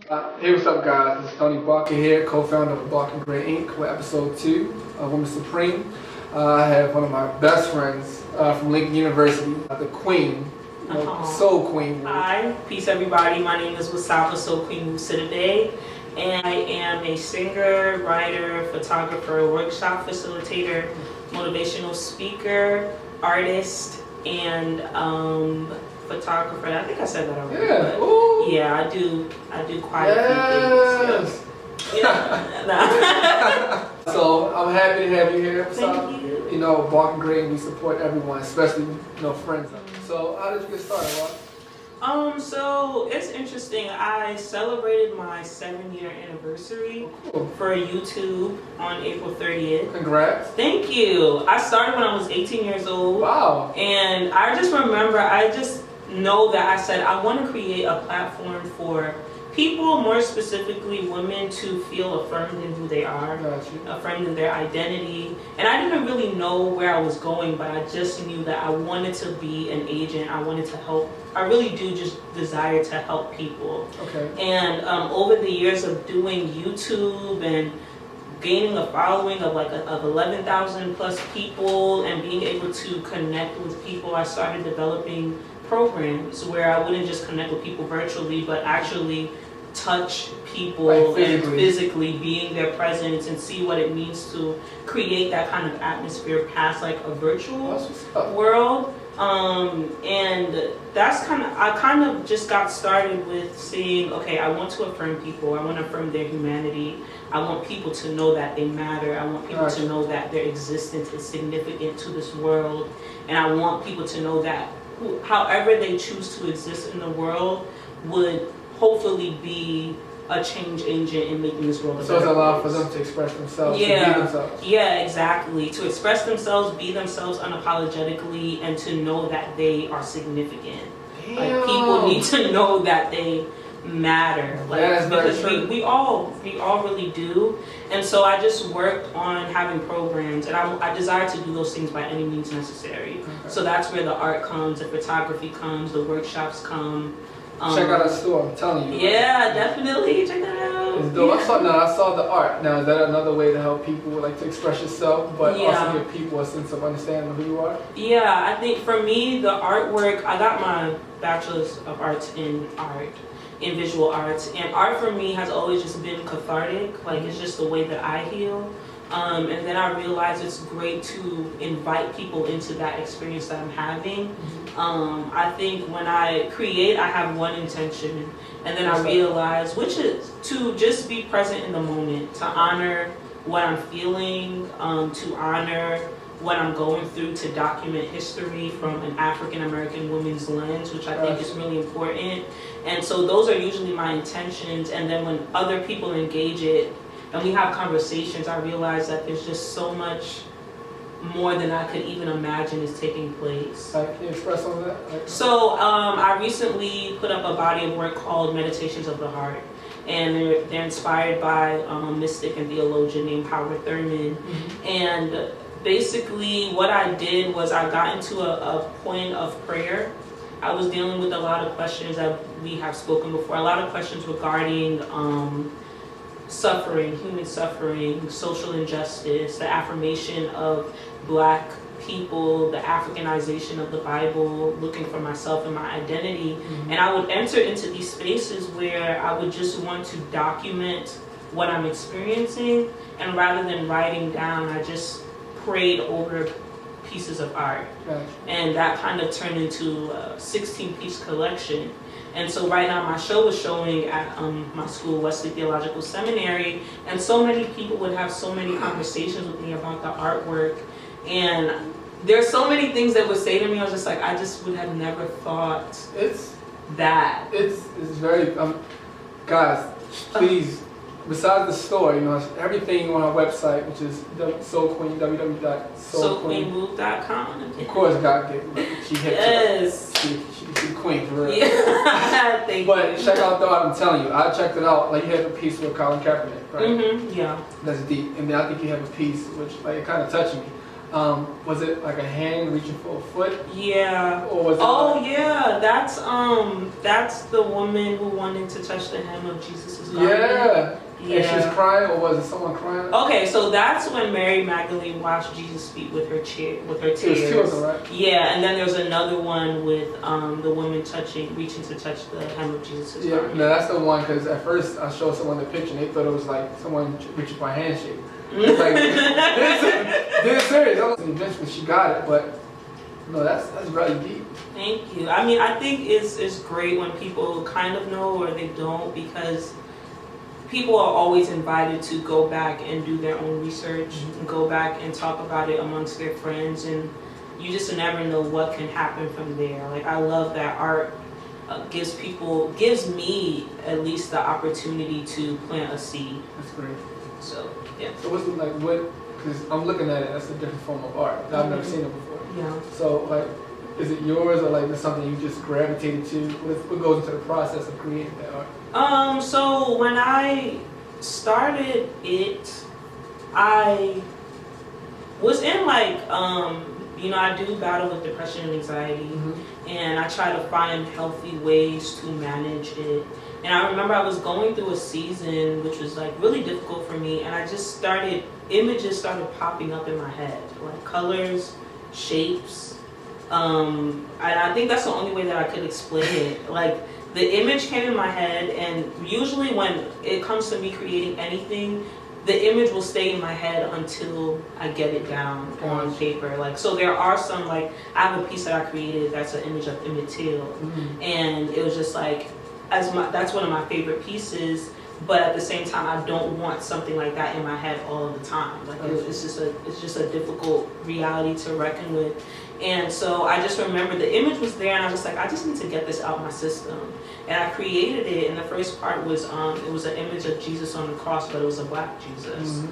Hey, what's up, guys? This is Tony Barker here, co-founder of Barker Gray Inc. We're episode 2 of Women Supreme. I have one of my best friends from Lincoln University, the Queen, SoulQueenWu. Hi, peace everybody. My name is Wasaba SoulQueenWu today, and I am a singer, writer, photographer, workshop facilitator, motivational speaker, artist, and photographer. I think I said that already. Yeah. Yeah, I do quite a few things. Yeah. So I'm happy to have you here. Thank you. You know, Barker Gray, we support everyone, especially friends. So how did you get started, Rob? So it's interesting. I celebrated my 7-year anniversary for YouTube on April 30th. Congrats. Thank you. I started when I was 18 years old. Wow. And I just remember, I just know that I said I want to create a platform for people, more specifically women, to feel affirmed in who they are, affirmed in their identity. And I didn't really know where I was going, but I just knew that I wanted to be an agent. I wanted to help. I really do just desire to help people. Okay. And over the years of doing YouTube and gaining a following of 11,000 plus people and being able to connect with people, I started developing programs where I wouldn't just connect with people virtually, but actually touch people and physically be in their presence and see what it means to create that kind of atmosphere past like a virtual world. And that's I kind of just got started with seeing, okay, I want to affirm people. I want to affirm their humanity. I want people to know that they matter. I want people to know that their existence is significant to this world. And I want people to know that however they choose to exist in the world would hopefully be a change agent in making this world a better place. So it's allowed for them to express themselves, to be themselves. Yeah, exactly. To express themselves, be themselves unapologetically, and to know that they are significant. Damn. Like, people need to know that they matter. Like, yeah, because we all really do. And so I just worked on having programs, and I desire to do those things by any means necessary. Okay. So that's where the art comes, the photography comes, the workshops come. Check out our store, I'm telling you. Yeah, definitely. Check that out. It's dope. Yeah. I saw the art. Now, is that another way to help people, like to express yourself, but also give people a sense of understanding of who you are? Yeah, I think for me, the artwork, I got my bachelor's of arts in visual arts, and art for me has always just been cathartic. Like, it's just the way that I heal. And then I realized it's great to invite people into that experience that I'm having. I think when I create, I have one intention, and then I realize, which is to just be present in the moment, to honor what I'm feeling, to honor what I'm going through, to document history from an African American woman's lens, which I think is really important. And so those are usually my intentions. And then when other people engage it and we have conversations, I realize that there's just so much more than I could even imagine is taking place. Can you express on that? So I recently put up a body of work called Meditations of the Heart. And they're inspired by a mystic and theologian named Howard Thurman. And basically what I did was I got into a point of prayer. I was dealing with a lot of questions that we have spoken before, a lot of questions regarding suffering, human suffering, social injustice, the affirmation of Black people, the Africanization of the Bible, looking for myself and my identity. And I would enter into these spaces where I would just want to document what I'm experiencing, and rather than writing down, I just prayed over pieces of art. And that kind of turned into a 16-piece collection. And so right now my show is showing at my school, Wesley Theological Seminary, and so many people would have so many conversations with me about the artwork. And there's so many things that would say to me, I was just like, I just would have never thought It's very, guys, please, besides the store, everything on our website, which is SoulQueen, www.SoulQueenWu.com. Of course, God gave she hit she's the queen, for real. Yeah, thank but you. check out the art, I'm telling you. I checked it out. Like, you have a piece with Colin Kaepernick, right? Yeah. That's deep. And then I think you have a piece which, like, it kind of touched me. Was it like a hand reaching for a foot? Yeah. Or was it yeah, that's the woman who wanted to touch the hem of Jesus' garment. Yeah. Yeah. And she's crying, or was it someone crying? Okay, so that's when Mary Magdalene washed Jesus' feet with her tears. It was two of them, right? Yeah, and then there's another one with the woman reaching to touch the hem of Jesus' Yeah, garment. no, that's the one, because at first I showed someone the picture and they thought it was like someone reaching for a handshake. It's like, this serious. I was eventually she got it, but no, that's really deep. Thank you. I mean, I think it's great when people kind of know or they don't, because people are always invited to go back and do their own research, and go back and talk about it amongst their friends, and you just never know what can happen from there. Like, I love that art gives me at least the opportunity to plant a seed. That's great. So, yeah. So what's it like, because I'm looking at it, that's a different form of art. I've never seen it before. Yeah. So like, is it yours, or like, is something you just gravitated to? What goes into the process of creating that art? So when I started it, I was in like, I do battle with depression and anxiety, and I try to find healthy ways to manage it. And I remember I was going through a season which was like really difficult for me, and I just images started popping up in my head, like colors, shapes. I think that's the only way that I could explain it. Like, the image came in my head, and usually when it comes to me creating anything, the image will stay in my head until I get it down on paper. Like, so there are some, like, I have a piece that I created that's an image of Emmett Till, and it was just like, that's one of my favorite pieces. But at the same time, I don't want something like that in my head all of the time. Like, it's just a difficult reality to reckon with. And so I just remember the image was there, and I was like, I just need to get this out of my system. And I created it, and the first part was it was an image of Jesus on the cross, but it was a black Jesus.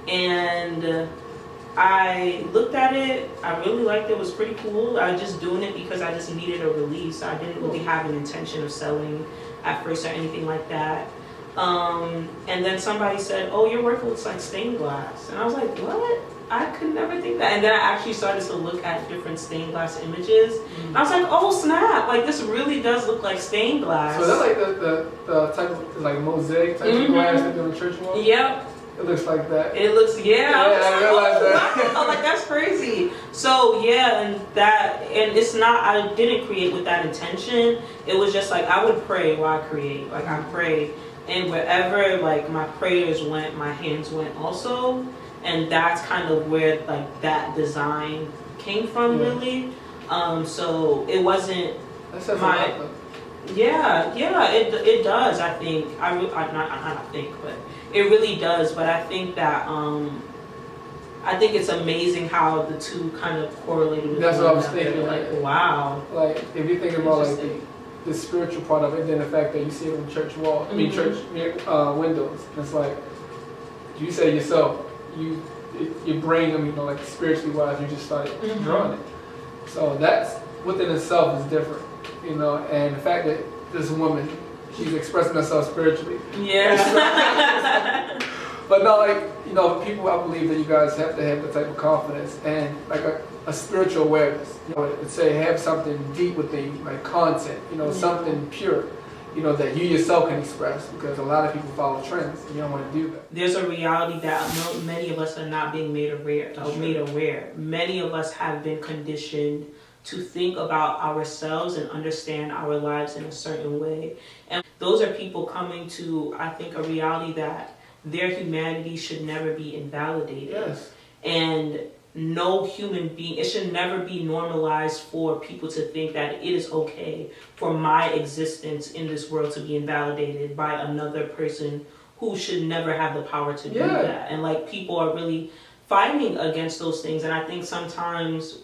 And I looked at it, I really liked it, it was pretty cool. I was just doing it because I just needed a release. I didn't really have an intention of selling at first or anything like that. And then somebody said, oh, your work looks like stained glass. And I was like, what? I could never think that. And then I actually started to look at different stained glass images. And I was like, oh snap, like this really does look like stained glass. So is that like the type of like mosaic type of glass that do in church wall? Yep. It looks like that. It looks, I realized that. Wow, like that's crazy. So yeah, and it's not, I didn't create with that intention. It was just like, I would pray while I create. Like, I pray, and wherever like my prayers went, my hands went also. And that's kind of where like that design came from, really. So it wasn't my. It does. I think not think, but it really does. But I think that I think it's amazing how the two kind of correlated with That's one what I was another. thinking. Like, wow. Like, if you think about like the spiritual part of it, then the fact that you see it on church wall, church windows, it's like you say yourself. Your brain, like spiritually wise, you just started drawing it. So that's within itself is different, and the fact that this woman, she's expressing herself spiritually. Yeah. But no, like, people, I believe that you guys have to have the type of confidence and like a spiritual awareness. Let's say have something deep within you, like content, something pure. That you yourself can express, because a lot of people follow trends and you don't want to do that. There's a reality that many of us are not being made aware. Many of us have been conditioned to think about ourselves and understand our lives in a certain way. And those are people coming to, I think, a reality that their humanity should never be invalidated. Yes. And no human being, it should never be normalized for people to think that it is okay for my existence in this world to be invalidated by another person who should never have the power to do that. And like, people are really fighting against those things. And I think sometimes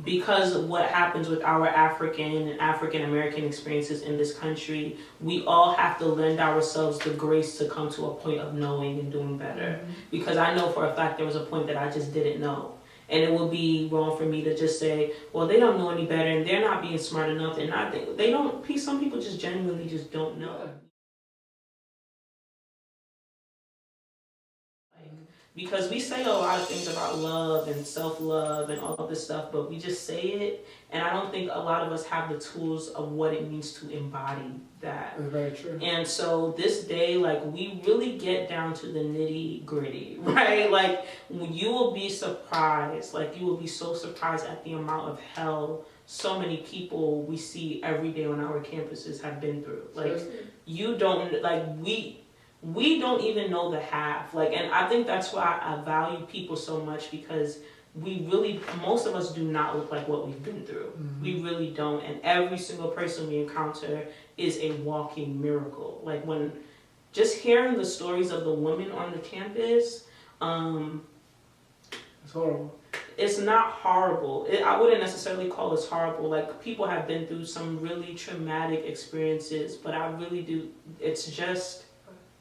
because of what happens with our African and African American experiences in this country, we all have to lend ourselves the grace to come to a point of knowing and doing better. Because I know for a fact there was a point that I just didn't know. And it would be wrong for me to just say, well, they don't know any better and they're not being smart enough. And I think some people just genuinely just don't know. because we say a lot of things about love and self-love and all of this stuff, but we just say it, and I don't think a lot of us have the tools of what it means to embody that. That's very true. And so this day, like, we really get down to the nitty gritty, right? Like, you will be surprised, like, you will be so surprised at the amount of hell so many people we see every day on our campuses have been through. Like, you don't, like, we don't even know the half. Like, and I think that's why I value people so much, because we really, most of us do not look like what we've been through. We really don't. And every single person we encounter is a walking miracle. Like, when just hearing the stories of the women on the campus, it's horrible. It's not horrible. I wouldn't necessarily call it horrible. Like, people have been through some really traumatic experiences, but I really do, it's just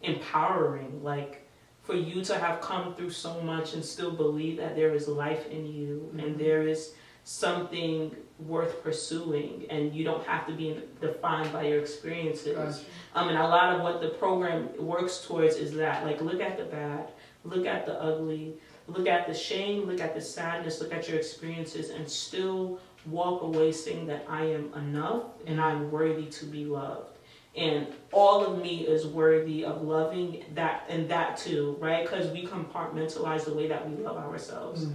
empowering. Like, for you to have come through so much and still believe that there is life in you, and there is something worth pursuing, and you don't have to be defined by your experiences. And a lot of what the program works towards is that, like, look at the bad, look at the ugly, look at the shame, look at the sadness, look at your experiences, and still walk away saying that I am enough and I'm worthy to be loved. And all of me is worthy of loving that, and that too, right? Because we compartmentalize the way that we love ourselves.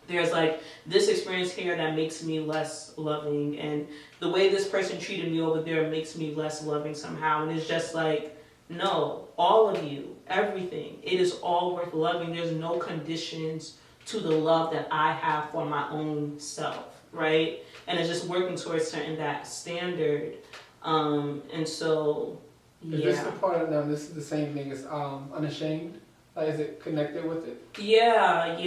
There's like this experience here that makes me less loving, and the way this person treated me over there makes me less loving somehow. And it's just like, no, all of you, everything, it is all worth loving. There's no conditions to the love that I have for my own self, right? And it's just working towards certain that standard. And so, yeah. Is this the part of them? This is the same thing as unashamed? Like, is it connected with it? Yeah.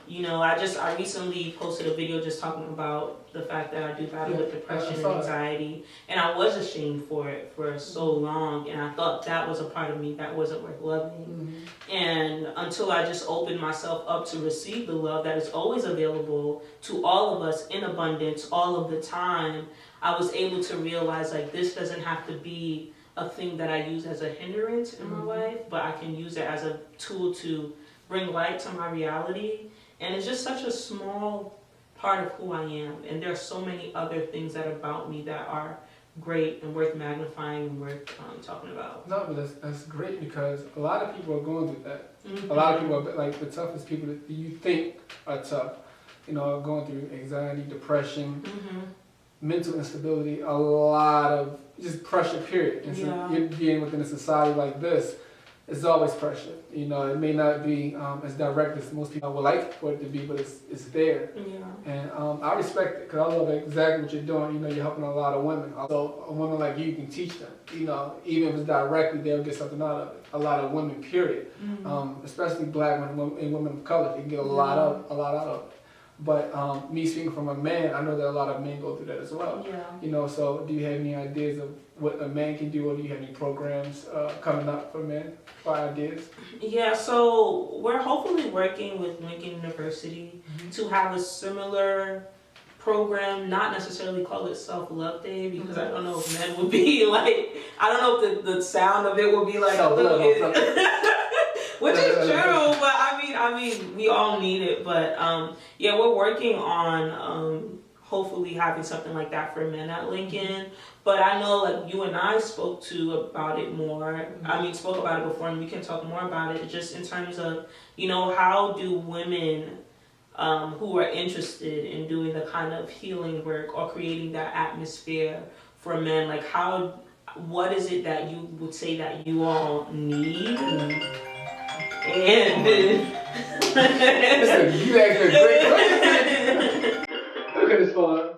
You know, I recently posted a video just talking about the fact that I do battle with depression and anxiety, and I was ashamed for it for so long, and I thought that was a part of me that wasn't worth loving. And until I just opened myself up to receive the love that is always available to all of us in abundance all of the time, I was able to realize, like, this doesn't have to be a thing that I use as a hindrance in my life, but I can use it as a tool to bring light to my reality. And it's just such a small part of who I am. And there are so many other things that about me that are great and worth magnifying and worth talking about. No, but that's great, because a lot of people are going through that. A lot of people are, like, the toughest people that you think are tough, you know, are going through anxiety, depression, mental instability, a lot of just pressure, period. And so you're being within a society like this, it's always pressure. You know, it may not be as direct as most people would like for it to be, but it's there. And I respect it, because I love exactly what you're doing. You know, you're helping a lot of women. So a woman like you can teach them. You know, even if it's directly, they'll get something out of it. A lot of women, period. Especially black women and women of color, they get a lot out of it. But me speaking from a man, I know that a lot of men go through that as well. You know, so do you have any ideas of what a man can do, or do you have any programs coming up for men, for ideas? Yeah, so we're hopefully working with Lincoln University to have a similar program, not necessarily call it Self-Love Day, because I don't know if men would be like, I don't know if the sound of it would be like a little bit... Which is true, but I mean, we all need it. But yeah, we're working on hopefully having something like that for men at Lincoln. But I know, like, you and I spoke about it more. Spoke about it before, and we can talk more about it. Just in terms of, you know, how do women who are interested in doing the kind of healing work or creating that atmosphere for men, like, what is it that you would say that you all need? And listen, you asked a great question. Look at this phone.